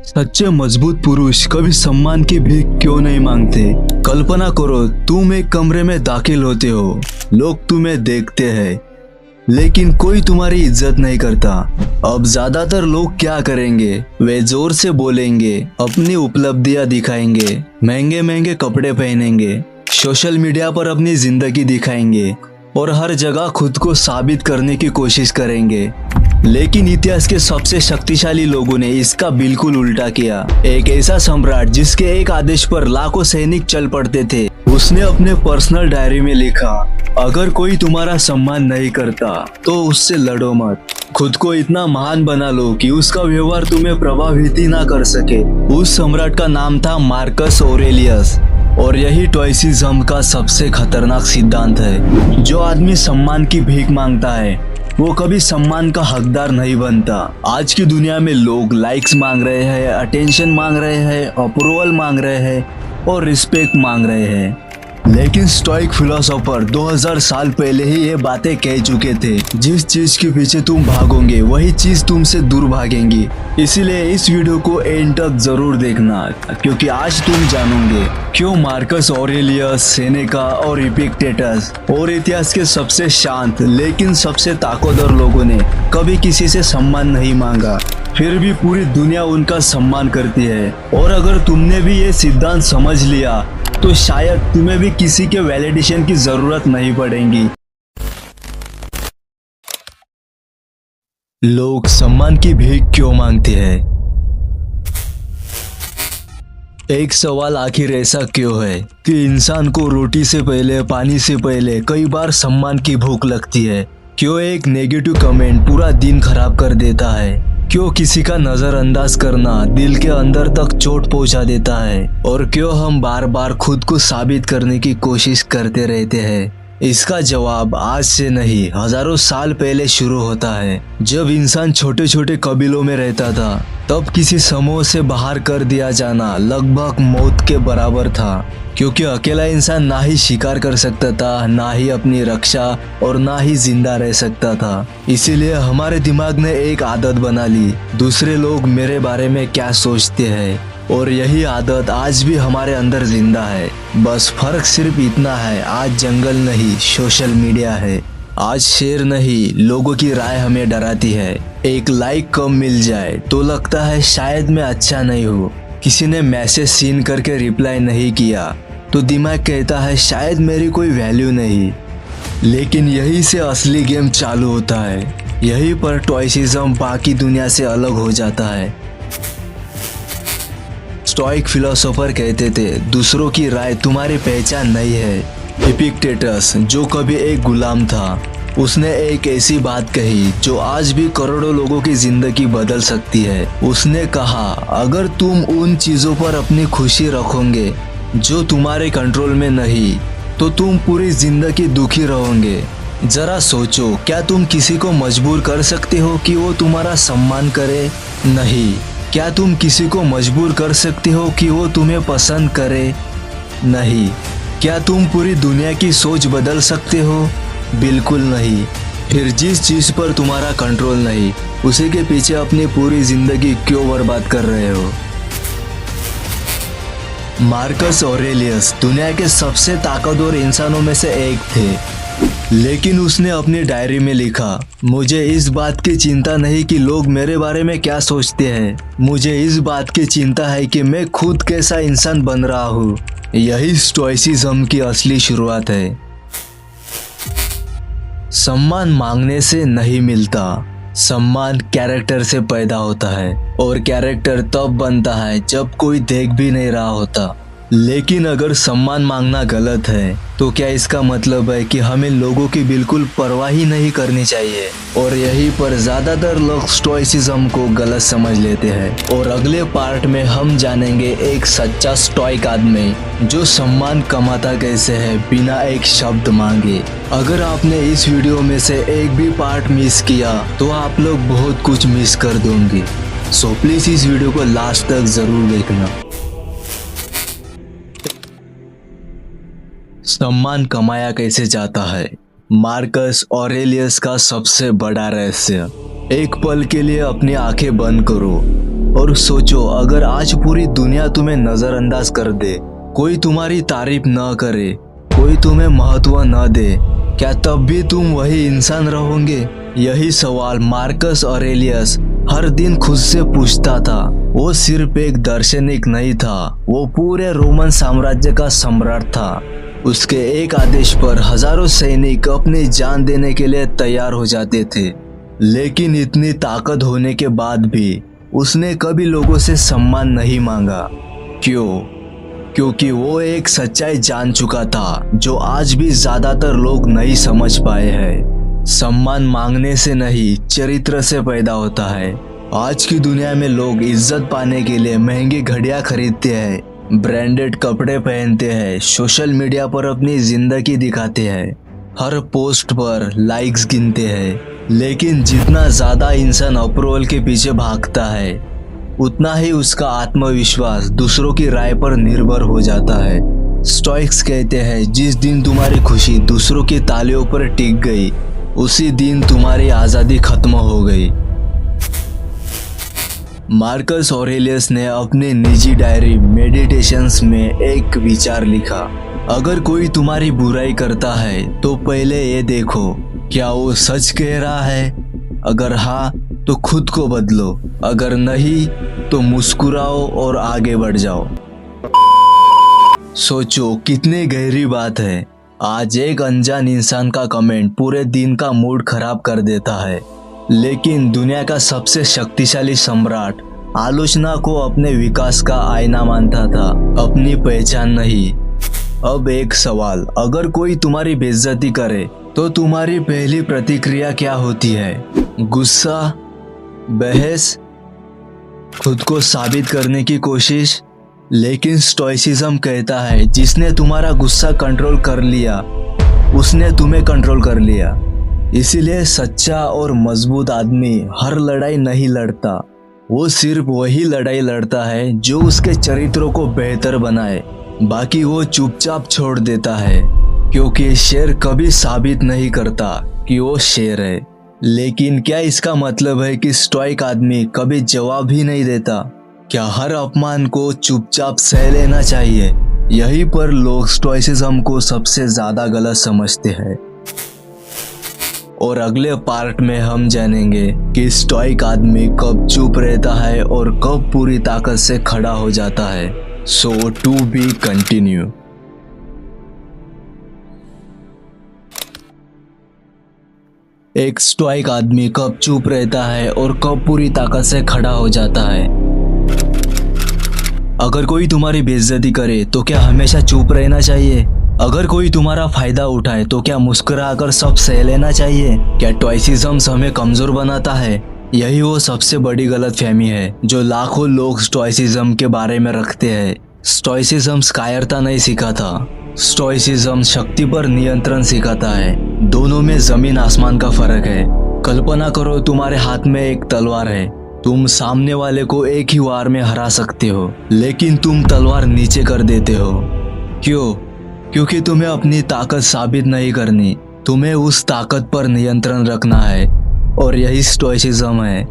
सच्चे मजबूत पुरुष कभी सम्मान की भीख क्यों नहीं मांगते। कल्पना करो तुम एक कमरे में दाखिल होते हो, लोग तुम्हें देखते हैं लेकिन कोई तुम्हारी इज्जत नहीं करता। अब ज्यादातर लोग क्या करेंगे, वे जोर से बोलेंगे, अपनी उपलब्धियां दिखाएंगे, महंगे महंगे कपड़े पहनेंगे, सोशल मीडिया पर अपनी जिंदगी दिखाएंगे और हर जगह खुद को साबित करने की कोशिश करेंगे। लेकिन इतिहास के सबसे शक्तिशाली लोगों ने इसका बिल्कुल उल्टा किया। एक ऐसा सम्राट जिसके एक आदेश पर लाखों सैनिक चल पड़ते थे, उसने अपने पर्सनल डायरी में लिखा, अगर कोई तुम्हारा सम्मान नहीं करता तो उससे लड़ो मत। खुद को इतना महान बना लो कि उसका व्यवहार तुम्हें प्रभावित ही ना कर सके। उस सम्राट का नाम था मार्कस ऑरेलियस और यही स्टोइसिज्म का सबसे खतरनाक सिद्धांत है। जो आदमी सम्मान की भीख मांगता है वो कभी सम्मान का हकदार नहीं बनता। आज की दुनिया में लोग लाइक्स मांग रहे हैं, अटेंशन मांग रहे हैं, अप्रूवल मांग रहे हैं और रिस्पेक्ट मांग रहे हैं, लेकिन स्टोइक फिलोसोफर 2000 साल पहले ही ये बातें कह चुके थे। जिस चीज के पीछे तुम भागोगे वही चीज तुमसे दूर भागेंगी। इसीलिए इस वीडियो को एंड तक जरूर देखना, क्योंकि आज तुम जानोगे क्यों मार्कस ऑरेलियस, सेनेका और इपिक्टेटस और इतिहास के सबसे शांत लेकिन सबसे ताकतवर लोगों ने कभी किसी से सम्मान नहीं मांगा, फिर भी पूरी दुनिया उनका सम्मान करती है। और अगर तुमने भी ये सिद्धांत समझ लिया तो शायद तुम्हें भी किसी के वैलिडेशन की जरूरत नहीं पड़ेगी। लोग सम्मान की भीख क्यों मांगते हैं? एक सवाल आखिर ऐसा क्यों है कि इंसान को रोटी से पहले, पानी से पहले कई बार सम्मान की भूख लगती है? क्यों एक नेगेटिव कमेंट पूरा दिन खराब कर देता है? क्यों किसी का नजरअंदाज करना दिल के अंदर तक चोट पहुंचा देता है? और क्यों हम बार बार खुद को साबित करने की कोशिश करते रहते हैं? इसका जवाब आज से नहीं, हजारों साल पहले शुरू होता है। जब इंसान छोटे छोटे कबीलों में रहता था तब किसी समूह से बाहर कर दिया जाना लगभग मौत के बराबर था, क्योंकि अकेला इंसान ना ही शिकार कर सकता था, ना ही अपनी रक्षा और ना ही जिंदा रह सकता था। इसीलिए हमारे दिमाग ने एक आदत बना ली, दूसरे लोग मेरे बारे में क्या सोचते हैं, और यही आदत आज भी हमारे अंदर जिंदा है। बस फर्क सिर्फ इतना है, आज जंगल नहीं सोशल मीडिया है। आज शेर नहीं, लोगों की राय हमें डराती है। एक लाइक कम मिल जाए तो लगता है शायद मैं अच्छा नहीं हूँ। किसी ने मैसेज सीन करके रिप्लाई नहीं किया तो दिमाग कहता है शायद मेरी कोई वैल्यू नहीं। लेकिन यही से असली गेम चालू होता है। यही पर स्टोइसिज्म बाकी दुनिया से अलग हो जाता है। स्टोइक फिलोसोफर कहते थे, दूसरों की राय तुम्हारी पहचान नहीं है। इपिक्टेटस, जो कभी एक गुलाम था, उसने एक ऐसी बात कही जो आज भी करोड़ों लोगों की जिंदगी बदल सकती है। उसने कहा, अगर तुम उन चीजों पर अपनी खुशी रखोगे जो तुम्हारे कंट्रोल में नहीं तो तुम पूरी जिंदगी दुखी रहोगे। जरा सोचो, क्या तुम किसी को मजबूर कर सकते हो कि वो तुम्हारा सम्मान करे? नहीं। क्या तुम किसी को मजबूर कर सकते हो कि वो तुम्हें पसंद करे? नहीं। क्या तुम पूरी दुनिया की सोच बदल सकते हो? बिल्कुल नहीं। फिर जिस चीज पर तुम्हारा कंट्रोल नहीं, उसी के पीछे अपनी पूरी जिंदगी क्यों बर्बाद कर रहे हो? मार्कस ऑरेलियस दुनिया के सबसे ताकतवर इंसानों में से एक थे, लेकिन उसने अपनी डायरी में लिखा, मुझे इस बात की चिंता नहीं कि लोग मेरे बारे में क्या सोचते हैं, मुझे इस बात की चिंता है कि मैं खुद कैसा इंसान बन रहा हूँ। यही स्टोइसिज्म की असली शुरुआत है। सम्मान मांगने से नहीं मिलता, सम्मान कैरेक्टर से पैदा होता है, और कैरेक्टर तब बनता है जब कोई देख भी नहीं रहा होता। लेकिन अगर सम्मान मांगना गलत है तो क्या इसका मतलब है कि हमें लोगों की बिल्कुल परवाह ही नहीं करनी चाहिए? और यहीं पर ज्यादातर लोग स्टोइसिज्म को गलत समझ लेते हैं। और अगले पार्ट में हम जानेंगे एक सच्चा स्टोइक आदमी जो सम्मान कमाता कैसे है बिना एक शब्द मांगे। अगर आपने इस वीडियो में से एक भी पार्ट मिस किया तो आप लोग बहुत कुछ मिस कर दोगे। सो प्लीज इस वीडियो को लास्ट तक जरूर देखना। सम्मान कमाया कैसे जाता है? मार्कस ऑरेलियस का सबसे बड़ा रहस्य, एक पल के लिए अपनी आंखें बंद करो और सोचो, अगर आज पूरी दुनिया तुम्हें नजरअंदाज कर दे, कोई तुम्हारी तारीफ न करे, कोई तुम्हें महत्व न दे, क्या तब भी तुम वही इंसान रहोगे? यही सवाल मार्कस ऑरेलियस हर दिन खुद से पूछता था। वो सिर्फ एक दार्शनिक नहीं था, वो पूरे रोमन साम्राज्य का सम्राट था। उसके एक आदेश पर हजारों सैनिक अपनी जान देने के लिए तैयार हो जाते थे। लेकिन इतनी ताकत होने के बाद भी उसने कभी लोगों से सम्मान नहीं मांगा। क्यों? क्योंकि वो एक सच्चाई जान चुका था जो आज भी ज्यादातर लोग नहीं समझ पाए हैं। सम्मान मांगने से नहीं, चरित्र से पैदा होता है। आज की दुनिया में लोग इज्जत पाने के लिए महंगी घड़ियां खरीदते हैं, ब्रांडेड कपड़े पहनते हैं, सोशल मीडिया पर अपनी जिंदगी दिखाते हैं, हर पोस्ट पर लाइक्स गिनते हैं। लेकिन जितना ज्यादा इंसान अप्रूवल के पीछे भागता है, उतना ही उसका आत्मविश्वास दूसरों की राय पर निर्भर हो जाता है। स्टोइक्स कहते हैं, जिस दिन तुम्हारी खुशी दूसरों की तालियों पर टिक गई, उसी दिन तुम्हारी आजादी खत्म हो गई। मार्कस ऑरेलियस ने अपनी निजी डायरी मेडिटेशंस में एक विचार लिखा, अगर कोई तुम्हारी बुराई करता है तो पहले ये देखो, क्या वो सच कह रहा है? अगर हाँ तो खुद को बदलो, अगर नहीं तो मुस्कुराओ और आगे बढ़ जाओ। सोचो, कितनी गहरी बात है। आज एक अनजान इंसान का कमेंट पूरे दिन का मूड खराब कर देता है। लेकिन दुनिया का सबसे शक्तिशाली सम्राट आलोचना को अपने विकास का आईना मानता था, अपनी पहचान नहीं। अब एक सवाल, अगर कोई तुम्हारी बेइज्जती करे तो तुम्हारी पहली प्रतिक्रिया क्या होती है? गुस्सा, बहस, खुद को साबित करने की कोशिश? लेकिन स्टोइसिज्म कहता है, जिसने तुम्हारा गुस्सा कंट्रोल कर लिया, उसने तुम्हें कंट्रोल कर लिया। इसीलिए सच्चा और मजबूत आदमी हर लड़ाई नहीं लड़ता, वो सिर्फ वही लड़ाई लड़ता है जो उसके चरित्रों को बेहतर बनाए। बाकी वो चुपचाप छोड़ देता है, क्योंकि शेर कभी साबित नहीं करता कि वो शेर है। लेकिन क्या इसका मतलब है कि स्टोइक आदमी कभी जवाब ही नहीं देता? क्या हर अपमान को चुपचाप सह लेना चाहिए? यहीं पर लोग स्टोइसिज्म को सबसे ज्यादा गलत समझते हैं। और अगले पार्ट में हम जानेंगे कि स्टोइक आदमी कब चुप रहता है और कब पूरी ताकत से खड़ा हो जाता है। सो टू बी कंटिन्यू। एक स्टोइक आदमी कब चुप रहता है और कब पूरी ताकत से खड़ा हो जाता है। अगर कोई तुम्हारी बेइज्जती करे तो क्या हमेशा चुप रहना चाहिए? अगर कोई तुम्हारा फायदा उठाए तो क्या मुस्कुराकर सब सह लेना चाहिए? क्या स्टोइसिज्म हमें कमजोर बनाता है? यही वो सबसे बड़ी गलतफहमी है जो लाखों लोग स्टोइसिज्म के बारे में रखते हैं। स्टोइसिज्म कायरता नहीं सिखाता, स्टोइसिज्म शक्ति पर नियंत्रण सिखाता है। दोनों में जमीन आसमान का फर्क है। कल्पना करो, तुम्हारे हाथ में एक तलवार है, तुम सामने वाले को एक ही वार में हरा सकते हो, लेकिन तुम तलवार नीचे कर देते हो। क्यों? क्योंकि तुम्हें अपनी ताकत साबित नहीं करनी, तुम्हें उस ताकत पर नियंत्रण रखना है। और यही स्टोइसिज्म है।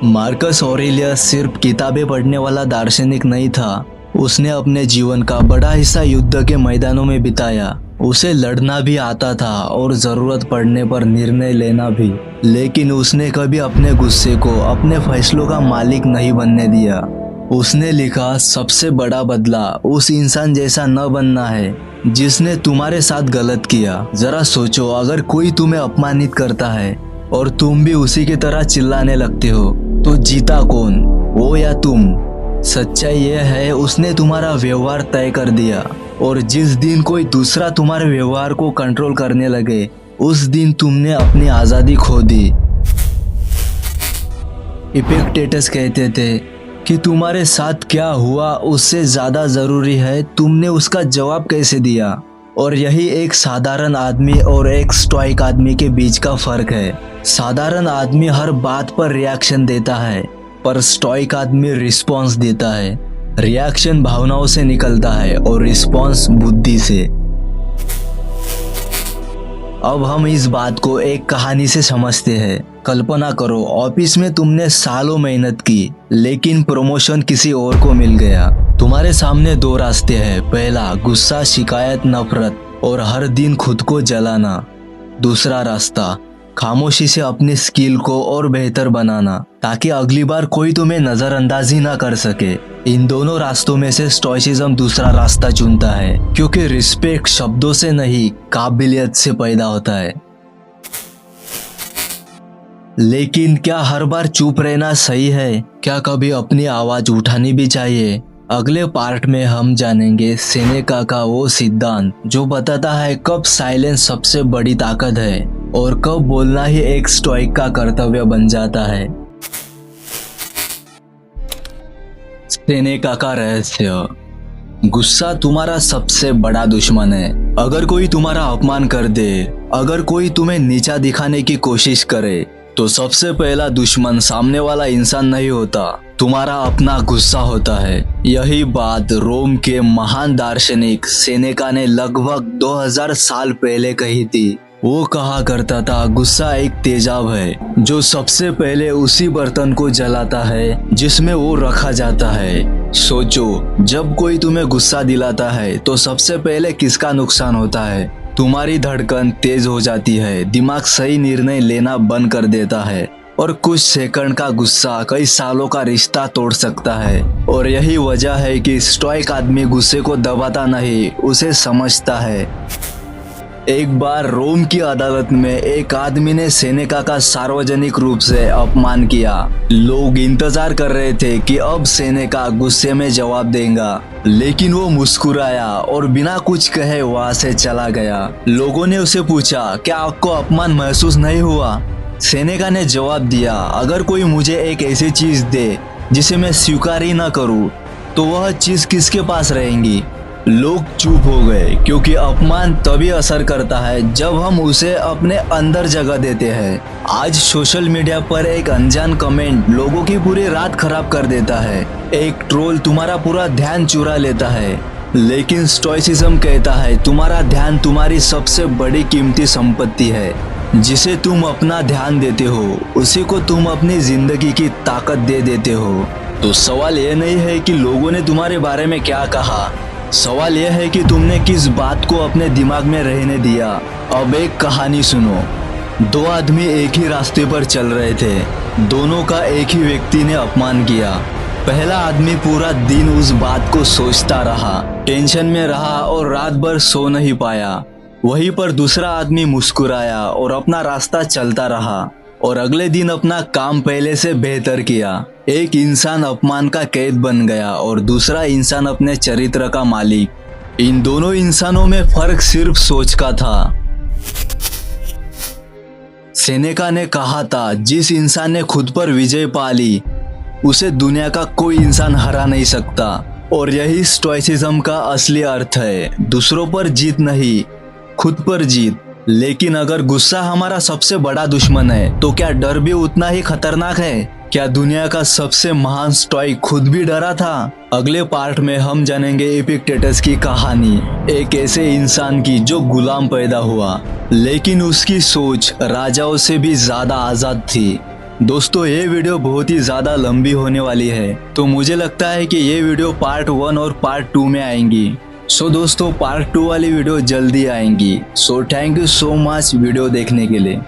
मार्कस ऑरेलियस सिर्फ किताबें पढ़ने वाला दार्शनिक नहीं था, उसने अपने जीवन का बड़ा हिस्सा युद्ध के मैदानों में बिताया। उसे लड़ना भी आता था और जरूरत पड़ने पर निर्णय लेना भी। लेकिन उसने कभी अपने गुस्से को अपने फैसलों का मालिक नहीं बनने दिया। उसने लिखा, सबसे बड़ा बदला उस इंसान जैसा न बनना है जिसने तुम्हारे साथ गलत किया। जरा सोचो, अगर कोई तुम्हें अपमानित करता है और तुम भी उसी की तरह चिल्लाने लगते हो, तो जीता कौन, वो या तुम? सच्चाई यह है, उसने तुम्हारा व्यवहार तय कर दिया। और जिस दिन कोई दूसरा तुम्हारे व्यवहार को कंट्रोल करने लगे, उस दिन तुमने अपनी आजादी खो दी। इपिक्टेटस कहते थे कि तुम्हारे साथ क्या हुआ उससे ज्यादा जरूरी है तुमने उसका जवाब कैसे दिया। और यही एक साधारण आदमी और एक स्टोइक आदमी के बीच का फर्क है। साधारण आदमी हर बात पर रिएक्शन देता है, पर स्टोइक आदमी रिस्पॉन्स देता है। रिएक्शन भावनाओं से निकलता है और रिस्पॉन्स बुद्धि से। अब हम इस बात को एक कहानी से समझते हैं। कल्पना करो, ऑफिस में तुमने सालों मेहनत की, लेकिन प्रमोशन किसी और को मिल गया। तुम्हारे सामने दो रास्ते हैं। पहला, गुस्सा, शिकायत, नफरत और हर दिन खुद को जलाना। दूसरा रास्ता, खामोशी से अपनी स्किल को और बेहतर बनाना, ताकि अगली बार कोई तुम्हें नजरअंदाज ही ना कर सके। इन दोनों रास्तों में से स्टोइसिज्म दूसरा रास्ता चुनता है, क्योंकि रिस्पेक्ट शब्दों से नहीं, काबिलियत से पैदा होता है। लेकिन क्या हर बार चुप रहना सही है? क्या कभी अपनी आवाज उठानी भी चाहिए? अगले पार्ट में हम जानेंगे सेनेका का वो सिद्धांत जो बताता है कब साइलेंस सबसे बड़ी ताकत है और कब बोलना ही एक स्टोइक का कर्तव्य बन जाता है। सेनेका का रहस्य। गुस्सा तुम्हारा सबसे बड़ा दुश्मन है। अगर कोई तुम्हारा अपमान कर दे, अगर कोई तुम्हें नीचा दिखाने की कोशिश करे, तो सबसे पहला दुश्मन सामने वाला इंसान नहीं होता, तुम्हारा अपना गुस्सा होता है। यही बात रोम के महान दार्शनिक सेनेका ने लगभग 2000 साल पहले कही थी। वो कहा करता था, गुस्सा एक तेजाब है जो सबसे पहले उसी बर्तन को जलाता है जिसमें वो रखा जाता है। सोचो, जब कोई तुम्हें गुस्सा दिलाता है तो सबसे पहले किसका नुकसान होता है? तुम्हारी धड़कन तेज हो जाती है, दिमाग सही निर्णय लेना बंद कर देता है, और कुछ सेकंड का गुस्सा कई सालों का रिश्ता तोड़ सकता है। और यही वजह है कि स्टोइक आदमी गुस्से को दबाता नहीं, उसे समझता है। एक बार रोम की अदालत में एक आदमी ने सेनेका का सार्वजनिक रूप से अपमान किया। लोग इंतजार कर रहे थे कि अब सेनेका गुस्से में जवाब देगा, लेकिन वो मुस्कुराया और बिना कुछ कहे वहां से चला गया। लोगों ने उसे पूछा, क्या आपको अपमान महसूस नहीं हुआ? सेनेका ने जवाब दिया, अगर कोई मुझे एक ऐसी चीज दे जिसे मैं स्वीकार ही ना करूं, तो वह चीज किसके पास रहेंगी? लोग चुप हो गए, क्योंकि अपमान तभी असर करता है जब हम उसे अपने अंदर जगह देते हैं। आज सोशल मीडिया पर एक अनजान कमेंट लोगों की पूरी रात खराब कर देता है। एक ट्रोल तुम्हारा पूरा ध्यान चुरा लेता है। लेकिन स्टोइसिज्म कहता है, तुम्हारा ध्यान तुम्हारी सबसे बड़ी कीमती संपत्ति है। जिसे तुम अपना ध्यान देते हो, उसी को तुम अपनी जिंदगी की ताकत दे देते हो। तो सवाल यह नहीं है कि लोगों ने तुम्हारे बारे में क्या कहा, सवाल यह है कि तुमने किस बात को अपने दिमाग में रहने दिया। अब एक कहानी सुनो। दो आदमी एक ही रास्ते पर चल रहे थे। दोनों का एक ही व्यक्ति ने अपमान किया। पहला आदमी पूरा दिन उस बात को सोचता रहा, टेंशन में रहा और रात भर सो नहीं पाया। वहीं पर दूसरा आदमी मुस्कुराया और अपना रास्ता चलता रहा और अगले दिन अपना काम पहले से बेहतर किया। एक इंसान अपमान का कैद बन गया और दूसरा इंसान अपने चरित्र का मालिक। इन दोनों इंसानों में फर्क सिर्फ सोच का था। सेनेका ने कहा था, जिस इंसान ने खुद पर विजय पा ली, उसे दुनिया का कोई इंसान हरा नहीं सकता। और यही स्टोइसिज्म का असली अर्थ है, दूसरों पर जीत नहीं, खुद पर जीत। लेकिन अगर गुस्सा हमारा सबसे बड़ा दुश्मन है, तो क्या डर भी उतना ही खतरनाक है? क्या दुनिया का सबसे महान स्टोइक खुद भी डरा था? अगले पार्ट में हम जानेंगे एपिक्टेटस की कहानी, एक ऐसे इंसान की जो गुलाम पैदा हुआ, लेकिन उसकी सोच राजाओं से भी ज्यादा आजाद थी। दोस्तों, ये वीडियो बहुत ही ज्यादा लंबी होने वाली है, तो मुझे लगता है कि ये वीडियो पार्ट 1 और पार्ट 2 में आएंगी। सो दोस्तों, पार्ट 2 वाली वीडियो जल्दी आएंगी। So thank you so much video देखने के लिए।